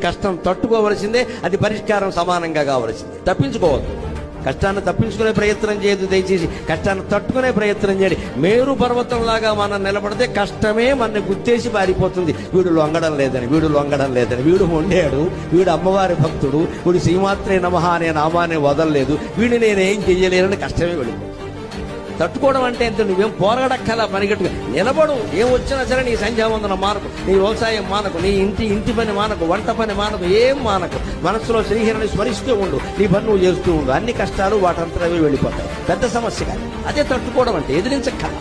కష్టం తట్టుకోవలసిందే, అది పరిష్కారం సమానంగా కావలసిందే. తప్పించుకోవద్దు, కష్టాన్ని తప్పించుకునే ప్రయత్నం చేయదు. దయచేసి కష్టాన్ని తట్టుకునే ప్రయత్నం చేయండి. మేరు పర్వతంలాగా మనం నిలబడితే కష్టమే మన గుర్తేసి పారిపోతుంది. వీడు లొంగడం లేదని, వీడు లొంగడం లేదని, వీడు వండాడు, వీడు అమ్మవారి భక్తుడు, వీడు శ్రీమాత్రే నమః అనే నామాన్ని వదలలేదు, వీడు నేనేం చెయ్యలేనని కష్టమే వెళ్ళిపోతుంది. తట్టుకోవడం అంటే ఎంత, నువ్వేం పోరాడక్కలా, పనిగట్టుగా నిలబడు. ఏం వచ్చినా సరే నీ సంధ్యావందనం మానకు, నీ వ్యవసాయం మానకు, నీ ఇంటి పని మానకు, వంట పని మానకు, ఏం మానకు. మనసులో శ్రీహరిని స్మరిస్తూ ఉండు, నీ పని నువ్వు చేస్తూ ఉండు. అన్ని కష్టాలు వాటంతరవే వెళ్ళిపోతాయి. పెద్ద సమస్య కాదు. అదే తట్టుకోవడం అంటే, ఎదిరించక్కల.